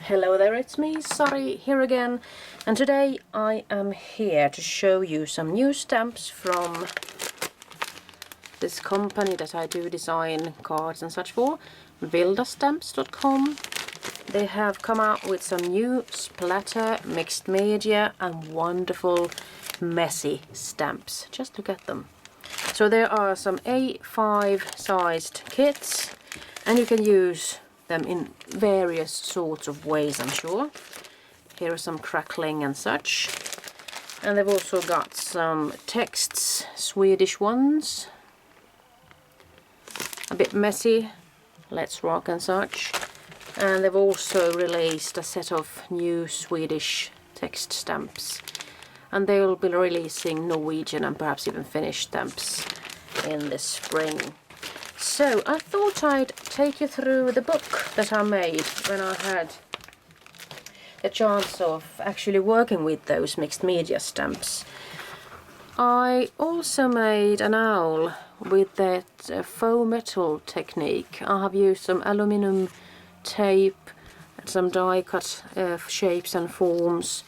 Hello there, it's me, Sari, here again, and today I am here to show you some new stamps from this company that I do design cards and such for, VildaStamps.com. They have come out with some new splatter, mixed media and wonderful messy stamps. Just look at them. So there are some A5 sized kits, and you can use them in various sorts of ways, I'm sure. Here are some crackling and such. And they've also got some texts, Swedish ones. A bit messy, let's rock and such. And they've also released a set of new Swedish text stamps. And they will be releasing Norwegian and perhaps even Finnish stamps in the spring. So I thought I'd take you through the book that I made when I had the chance of actually working with those mixed media stamps. I also made an owl with that faux metal technique. I have used some aluminum tape, some die cut shapes and forms,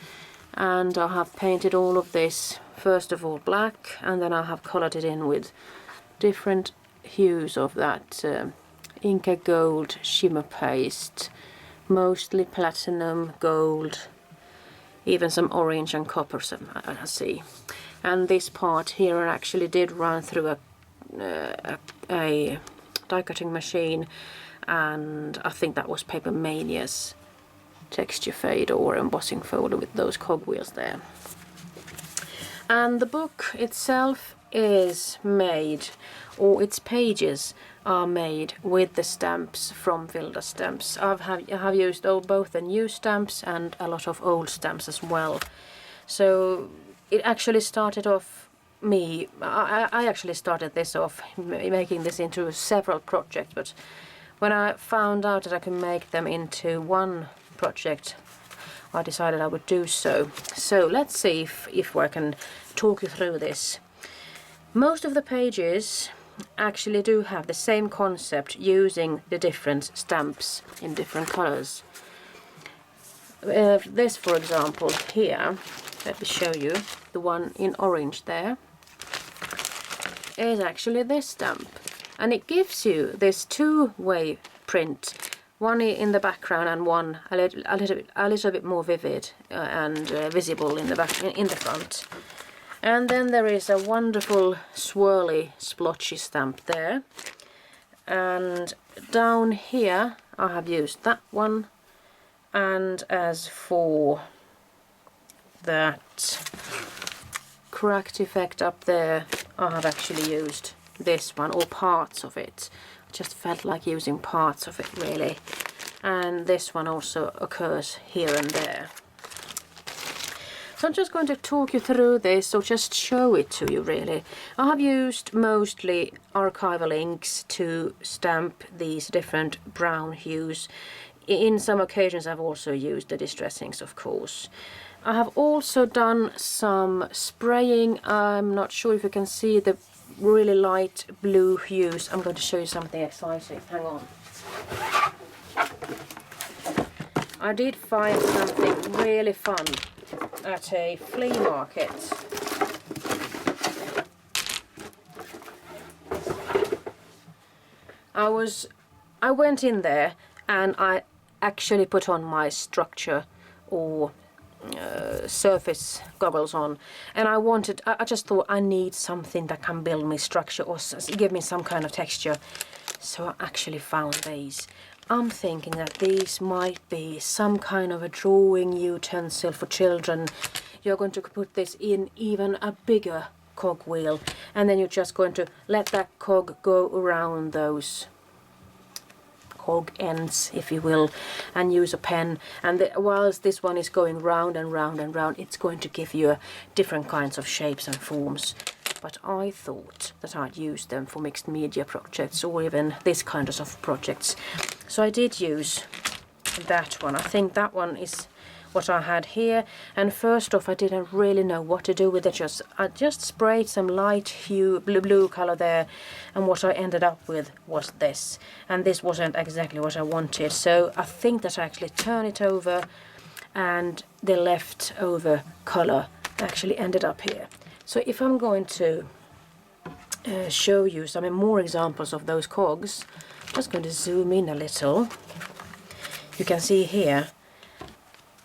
and I have painted all of this first of all black, and then I have colored it in with different hues of that Inca gold shimmer paste, mostly platinum, gold, even some orange and copper, I see. And this part here I actually did run through a die cutting machine, and I think that was Paper Mania's texture fade or embossing folder with those cogwheels there. And the book itself is made, or its pages are made with the stamps from Vilda Stamps. I have used both the new stamps and a lot of old stamps as well. So it actually started off I actually started this off making this into several projects, but when I found out that I could make them into one project, I decided I would do so. So let's see if I can talk you through this. Most of the pages actually do have the same concept, using the different stamps in different colors. This, for example, here, let me show you, the one in orange there, is actually this stamp. And it gives you this two-way print, one in the background and one a little bit more vivid and visible in the front. And then there is a wonderful swirly splotchy stamp there. And down here I have used that one. And as for that cracked effect up there, I have actually used this one, or parts of it. I just felt like using parts of it really. And this one also occurs here and there. So I'm just going to talk you through this, or just show it to you really. I have used mostly archival inks to stamp these different brown hues. In some occasions I've also used the distress inks, of course. I have also done some spraying. I'm not sure if you can see the really light blue hues. I'm going to show you something exciting. Hang on. I did find something really fun at a flea market. I went in there and I actually put on my structure or surface goggles on, and I just thought I need something that can build me structure or give me some kind of texture. So I actually found these. I'm thinking that these might be some kind of a drawing utensil for children. You're going to put this in even a bigger cogwheel, and then you're just going to let that cog go around those cog ends, if you will, and use a pen. And whilst this one is going round and round and round, it's going to give you different kinds of shapes and forms. But I thought that I'd use them for mixed media projects, or even this kind of projects. So I did use that one. I think that one is what I had here. And first off, I didn't really know what to do with it. I just sprayed some light hue blue color there, and what I ended up with was this. And this wasn't exactly what I wanted, so I think that I actually turn it over, and the leftover color actually ended up here. So if I'm going to show you some more examples of those cogs, I'm just going to zoom in a little. You can see here,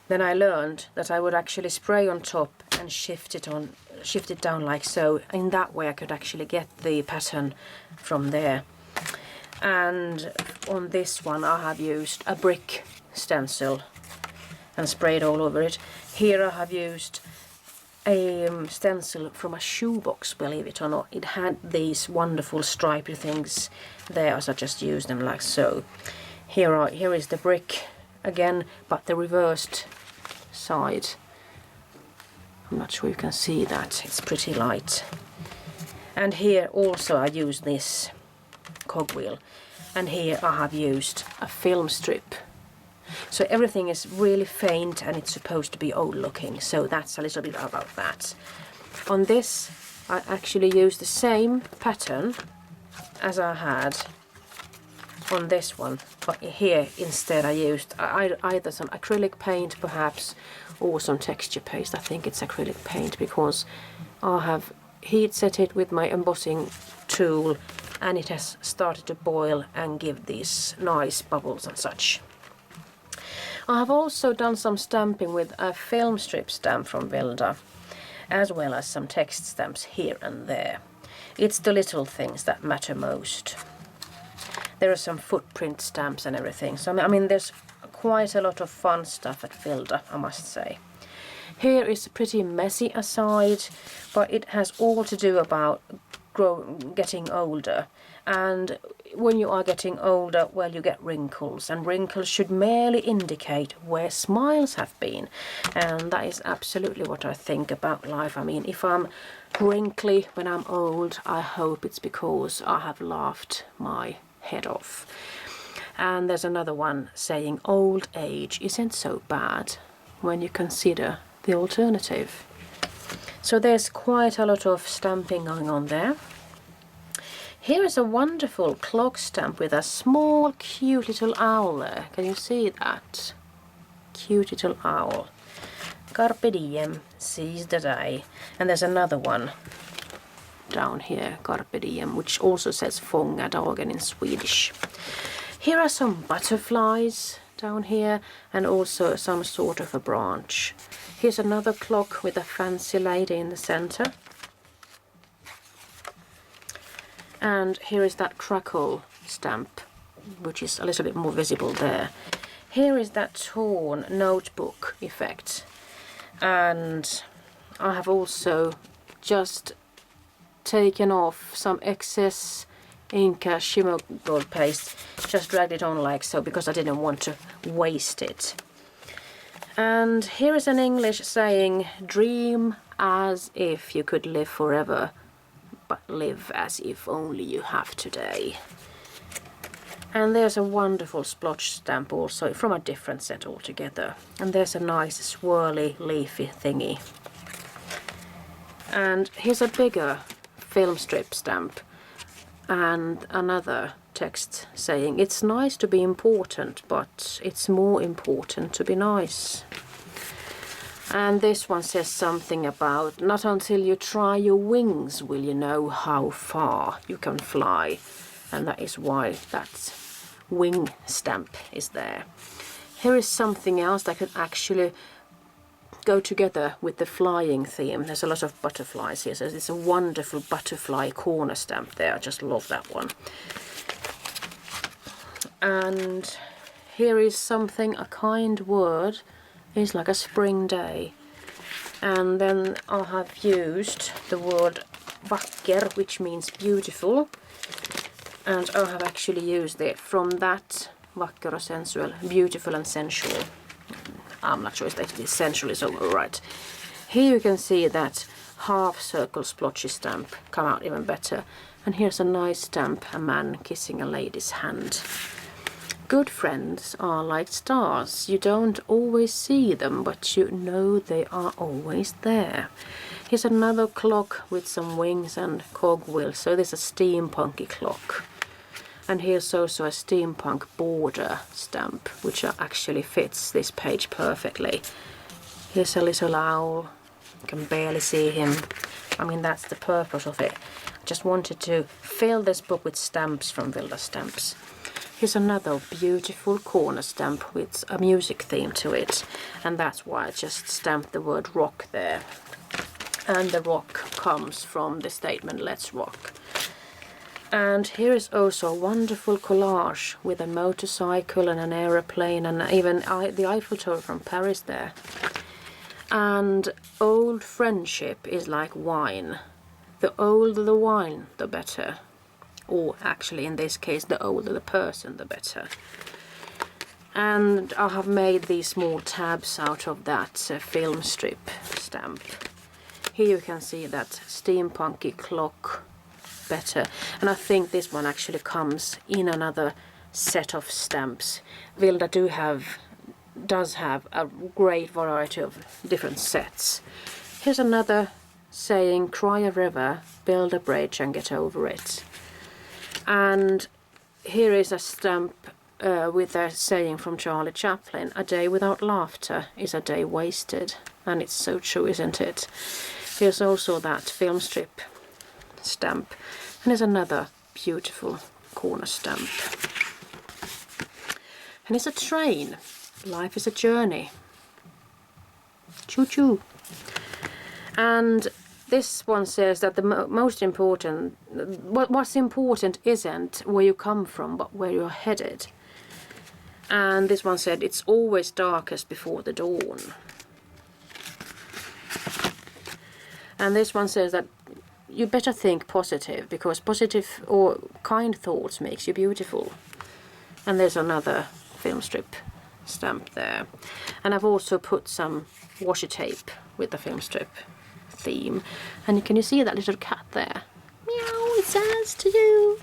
then I learned that I would actually spray on top and shift it down like so. In that way I could actually get the pattern from there. And on this one I have used a brick stencil and sprayed all over it. Here I have used a stencil from a shoebox, believe it or not. It had these wonderful stripy things there, so I just used them like so. Here is the brick again, but the reversed side. I'm not sure you can see that, it's pretty light. And here also I used this cogwheel, and here I have used a film strip. So everything is really faint and it's supposed to be old looking, so that's a little bit about that. On this I actually used the same pattern as I had on this one, but here instead I used either some acrylic paint perhaps, or some texture paste. I think it's acrylic paint, because I have heat set it with my embossing tool and it has started to boil and give these nice bubbles and such. I have also done some stamping with a film strip stamp from Vilda, as well as some text stamps here and there. It's the little things that matter most. There are some footprint stamps and everything, so I mean there's quite a lot of fun stuff at Vilda, I must say. Here is a pretty messy aside, but it has all to do about getting older. And when you are getting older, well, you get wrinkles, and wrinkles should merely indicate where smiles have been. And that is absolutely what I think about life. I mean, if I'm wrinkly when I'm old, I hope it's because I have laughed my head off. And there's another one saying old age isn't so bad when you consider the alternative. So there's quite a lot of stamping going on there. Here is a wonderful clock stamp with a small cute little owl there. Can you see that? Cute little owl. Carpe diem, seize the day. And there's another one down here, Carpe diem, which also says fånga dagen in Swedish. Here are some butterflies down here, and also some sort of a branch. Here's another clock with a fancy lady in the center. And here is that crackle stamp, which is a little bit more visible there. Here is that torn notebook effect. And I have also just taken off some excess Inca shimmer gold paste, just dragged it on like so, because I didn't want to waste it. And here is an English saying, dream as if you could live forever, but live as if only you have today. And there's a wonderful splotch stamp also from a different set altogether. And there's a nice swirly leafy thingy. And here's a bigger film strip stamp and another text saying, it's nice to be important, but it's more important to be nice. And this one says something about, not until you try your wings will you know how far you can fly. And that is why that wing stamp is there. Here is something else that could actually go together with the flying theme. There's a lot of butterflies here, so it's a wonderful butterfly corner stamp there. I just love that one. And here is something, a kind word. It's like a spring day. And then I have used the word vacker, which means beautiful. And I have actually used it from that vacker och sensual, beautiful and sensual. I'm not sure if that sensual is right. Here you can see that half circle splotchy stamp come out even better. And here's a nice stamp, a man kissing a lady's hand. Good friends are like stars. You don't always see them, but you know they are always there. Here's another clock with some wings and cogwheels. So this is a steampunky clock. And here's also a steampunk border stamp, which actually fits this page perfectly. Here's a little owl. You can barely see him. I mean, that's the purpose of it. I just wanted to fill this book with stamps from Vilda Stamps. Here's another beautiful corner stamp with a music theme to it. And that's why I just stamped the word rock there. And the rock comes from the statement, let's rock. And here is also a wonderful collage with a motorcycle and an aeroplane and even the Eiffel Tower from Paris there. And old friendship is like wine. The older the wine, the better. Or actually in this case, the older the person, the better. And I have made these small tabs out of that film strip stamp. Here you can see that steampunky clock better, and I think this one actually comes in another set of stamps. Vilda does have a great variety of different sets. Here's another saying, cry a river, build a bridge and get over it. And here is a stamp with a saying from Charlie Chaplin, a day without laughter is a day wasted. And it's so true, isn't it? Here's also that film strip stamp. And here's another beautiful corner stamp. And it's a train. Life is a journey. Choo-choo. And this one says that the most important, what's important isn't where you come from, but where you're headed. And this one said, it's always darkest before the dawn. And this one says that you better think positive, because positive or kind thoughts makes you beautiful. And there's another film strip stamp there. And I've also put some washi tape with the film strip theme. And can you see that little cat there? Meow, it says to you.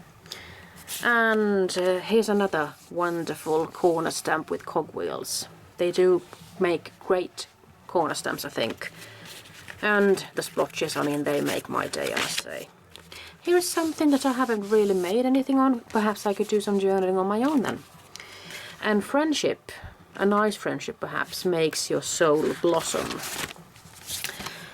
And here's another wonderful corner stamp with cogwheels. They do make great corner stamps, I think. And the splotches, I mean, they make my day, I must say. Here is something that I haven't really made anything on. Perhaps I could do some journaling on my own then. And friendship, a nice friendship perhaps, makes your soul blossom.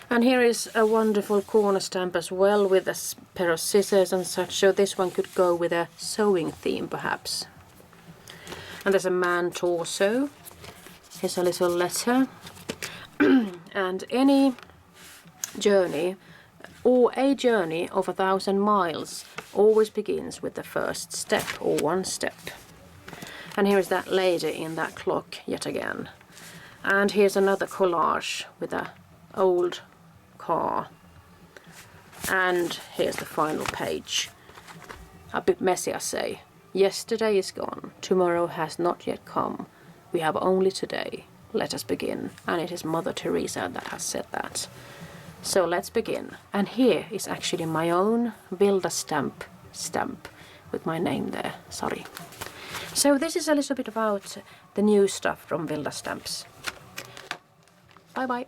And here is a wonderful corner stamp as well with a pair of scissors and such. So this one could go with a sewing theme perhaps. And there's a man torso. Here's a little letter. And any journey or a journey of 1,000 miles always begins with the first step or one step. And here is that lady in that clock yet again. And here's another collage with an old car. And here's the final page. A bit messy, I say. Yesterday is gone. Tomorrow has not yet come. We have only today. Let us begin. And it is Mother Teresa that has said that. So let's begin. And here is actually my own Vilda stamp with my name there. Sorry. So this is a little bit about the new stuff from Vilda Stamps. Bye bye.